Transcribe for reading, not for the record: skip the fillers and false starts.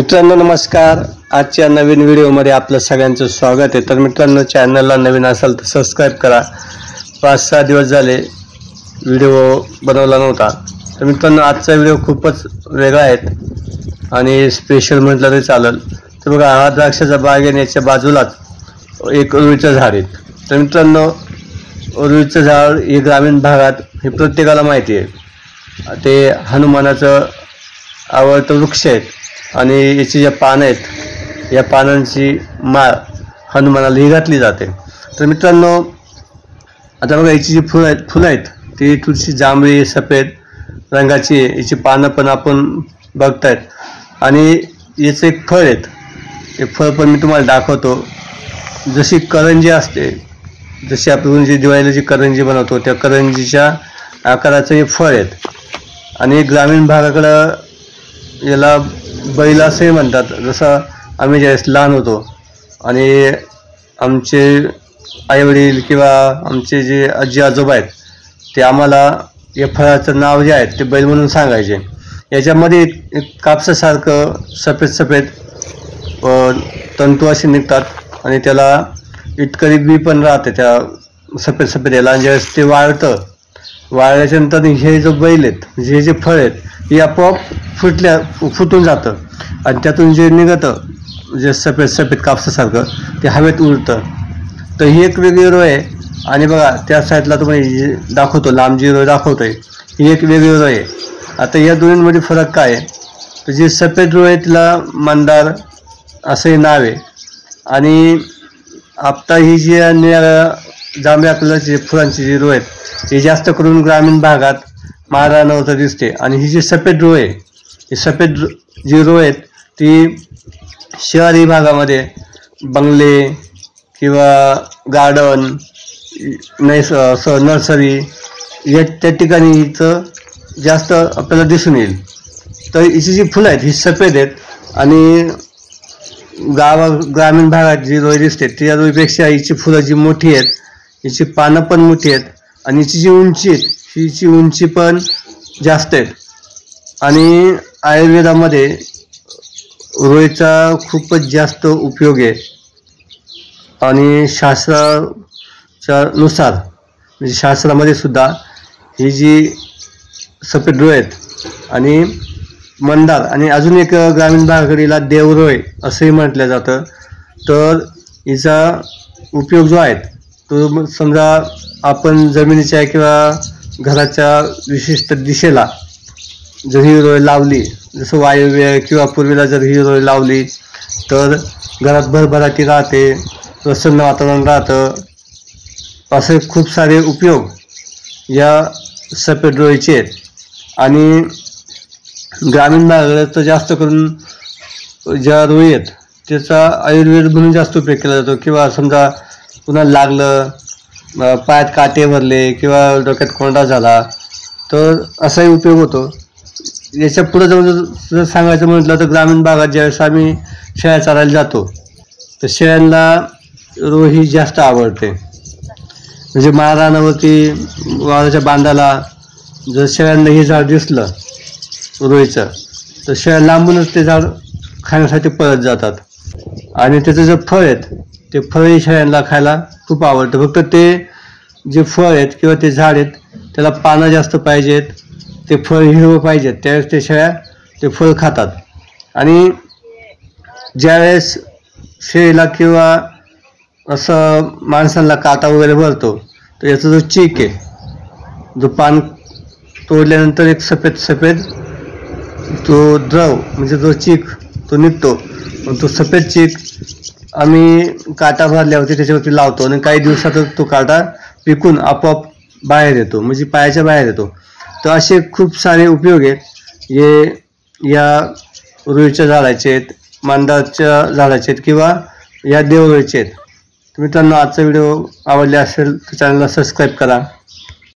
मित्रांनो नमस्कार। आजच्या नवीन व्हिडिओमध्ये आपलं सगळ्यांचं स्वागत आहे। तर मित्रांनो चॅनलला नवीन असाल तर सबस्क्राइब करा। 5-6 दिवस झाले व्हिडिओ बनवला नव्हता। तर मित्रांनो आजचा व्हिडिओ खूपच वेगळा आहे आणि स्पेशल म्हटलं तरी चालेल। तर बघा हा द्राक्षाचा बाग आहे, याच्या बाजूलाच एक उरुळीचं झाड आहे। तर मित्रांनो उरुळीचं झाड हे ग्रामीण भागात हे प्रत्येकाला माहिती आहे। ते हनुमानाचं आवडतं वृक्ष आहे आणि याची जे पानं आहेत या पानांची माळ हनुमानाला ही घातली जाते। तर मित्रांनो आता बघा याची जी फुलं आहेत ती थोडीशी जांभळी सफेद रंगाची आहे। याची पानं पण आपण बघतायत आणि याचं एक फळ आहेत, हे फळ पण मी तुम्हाला दाखवतो। जशी करंजी असते, जशी आपण जी दिवाळीला जी करंजी बनवतो त्या करंजीच्या आकाराचं हे फळ आहेत आणि ग्रामीण भागाकडं याला बैल असे म्हणतात। जसं आम्ही ज्यावेळेस लहान होतो आणि आमचे आईवडील किंवा आमचे जे आजी आजोबा आहेत ते आम्हाला या फळाचं नाव जे आहे ते बैल म्हणून सांगायचे। याच्यामध्ये एक कापसासारखं सफेद सफेद तंतू असे निघतात आणि त्याला इटकरी बी पण राहते त्या सफेद सफेद याला। ज्यावेळेस ते वाळल्याच्यानंतर हे जो बैल आहेत हे जे फळ आहेत हे आपोआप फुटून जातं आणि त्यातून जे निघतं जे सफेद सफेद कापसासारखं ते हवेत उडतं। तर ही एक वेगळी रोय आहे आणि बघा त्या साईडला तुम्ही दाखवतो लांब जी रोय दाखवतोय ही एक वेगळी रोय आहे। आता या दोन्हींमध्ये फरक काय आहे तर जी सफेद रोय आहे तिला मंदार असंही नाव आहे आणि आता ही जी जांभळ्या कलरची फुलांची जी रोय आहेत ही जास्त करून ग्रामीण भागात महाराणावर दिसते आणि ही जी सफेद रोय आहे ही सफेद जी रोय आहेत ती शहरी भागामध्ये बंगले किंवा गार्डन नर्सरी या त्या ठिकाणी हिचं जास्त आपल्याला दिसून येईल। तर हिची जी फुलं आहेत ही सफेद आहेत आणि ग्रामीण भागात जी रोय दिसते त्या रोईपेक्षा हिची फुलं जी मोठी आहेत हिची पानं पण मोठी आहेत आणि हिची जी उंची आहेत हिची उंची पण जास्त आहेत आणि आयुर्वेदामध्ये रोईचा खूपच जास्त उपयोग आहे आणि शास्त्राच्या नुसार म्हणजे शास्त्रामध्ये सुद्धा ही जी सफेद रोय आहेत आणि मंदार आणि अजून एक ग्रामीण भागाकडीला देवरोय असंही म्हटलं जातं। तर हिचा उपयोग जो आहे तो समजा आपण जमिनीच्या किंवा घराच्या विशिष्ट दिशेला जर ही रोय लावली, जसं वायव्य किंवा पूर्वेला जर ही रोय लावली तर घरात भरभराटी राहते, प्रसन्न वातावरण राहतं। असे खूप सारे उपयोग या सफेद रोईचे आहेत आणि ग्रामीण भागात तर जास्त करून ज्या रोई आहेत त्याचा आयुर्वेद म्हणून जास्त उपयोग केला जातो किंवा समजा पुन्हा लागलं, पायात काटे भरले किंवा डोक्यात कोंडा झाला तर असाही उपयोग होतो। याच्या पुढे जाऊन जर सांगायचं म्हटलं तर ग्रामीण भागात ज्यावेळेस आम्ही शेळ्या चारायला जातो तर शेळ्यांना रोय ही जास्त आवडते। म्हणजे माळरानावरती वाळाच्या बांधाला जर शेळ्यांना हे झाड दिसलं रोईचं तर शेळ्या लांबूनच ते झाड खाण्यासाठी पळत जातात आणि त्याचं जे फळ आहेत ते फळही शेळ्यांना खायला खूप आवडतं। फक्त ते जे फळ आहेत किंवा ते झाड आहेत त्याला पानं जास्त पाहिजेत, ते फळ हिरवं पाहिजेत, त्यावेळेस ते शेळ्या ते फळ खातात। आणि ज्यावेळेस शेळीला किंवा असं माणसांना काटा वगैरे भरतो तर याचा जो चीक आहे जो पान तोडल्यानंतर एक सफेद सफेद तो द्रव म्हणजे जो चीक तो निघतो, तो सफेद चीक आम्ही काटा भरल्यावरती त्याच्यावरती लावतो आणि काही दिवसातच तो काटा पिकून आपोआप बाहेर येतो, म्हणजे पायाच्या बाहेर येतो। तर असे खूप सारे उपयोग आहेत हे या रुईच्या झाडाचे आहेत, मंदारच्या झाडाचे आहेत किंवा या देवरोईचे आहेत। मित्रांनो आजचा व्हिडिओ आवडला असेल तर चॅनलला सबस्क्राईब करा।